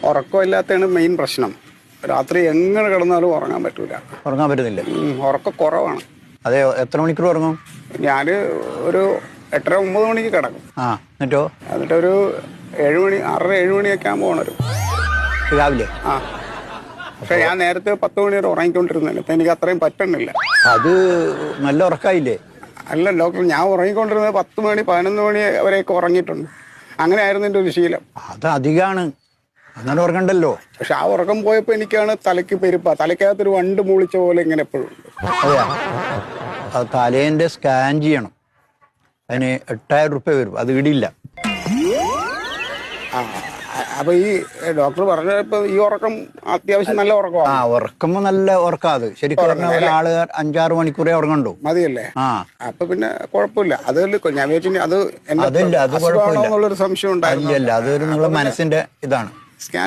ഉറക്കമില്ലാത്തതാണ് main പ്രശ്നം. രാത്രി എങ്ങനെ കിടന്നാലും ഉറങ്ങാൻ പറ്റൂല. ഉറങ്ങാൻ പറ്റുന്നില്ല? ഉറക്കം കുറവാണ്. അതെ, എത്ര മണിക്കൂർ ഉറങ്ങും? ഞാൻ ഒരു 8-9 മണിക്ക് കിടക്കും. എന്നിട്ടോ? എന്നിട്ടൊരു 7 മണി 6-7 മണിയൊക്കെ ആകുമ്പോൾ ഉണരും രാവിലെ. പക്ഷെ ഞാൻ നേരത്തെ 10 മണി വരെ ഉറങ്ങിക്കൊണ്ടിരുന്നില്ല. ഇപ്പം എനിക്ക് അത്രയും പറ്റണില്ല. അത് നല്ല ഉറക്കായില്ലേ? അല്ല ഡോക്ടർ, ഞാൻ ഉറങ്ങിക്കൊണ്ടിരുന്നത് 10 മണി 11 മണി വരെയൊക്കെ ഉറങ്ങിയിട്ടുണ്ട്. അങ്ങനെയായിരുന്നു എൻ്റെ ഒരു ശീലം. അത് അധികമാണ്, അങ്ങനെ ഉറങ്ങണ്ടല്ലോ. പക്ഷെ ആ ഉറക്കം പോയപ്പോൾ എനിക്കാണ് തലയ്ക്ക് പെരുപ്പ, തലയ്ക്കകത്തൊരു വണ്ട് മൂളിച്ച പോലെ ഇങ്ങനെ എപ്പോഴും ഉണ്ട്. അതെയാ? അത് തലേൻ്റെ സ്കാൻ ചെയ്യണം. അതിന് 8000 റുപ്യ വരും. അത് ഇടില്ല. അപ്പൊ ഈ ഡോക്ടർ പറഞ്ഞപ്പോ ഈ ഉറക്കം അത്യാവശ്യം നല്ല ഉറക്കമാണ്. ഉറക്കുമ്പോ നല്ല ഉറക്കാം. അത് ശരിക്കും പറഞ്ഞാൽ ഒരാള് 5-6 മണിക്കൂറേ ഉറങ്ങണ്ടു. മതിയല്ലേ? അപ്പൊ പിന്നെ കുഴപ്പമില്ല. അത് ഞാൻ വിചാരിച്ചു അത് അതില്ല, അത് കുഴപ്പമില്ല എന്നുള്ളൊരു സംശയം ഉണ്ടായിരുന്നു. അല്ലല്ല, അതൊരു നിങ്ങളുടെ മനസ്സിന്റെ ഇതാണ്.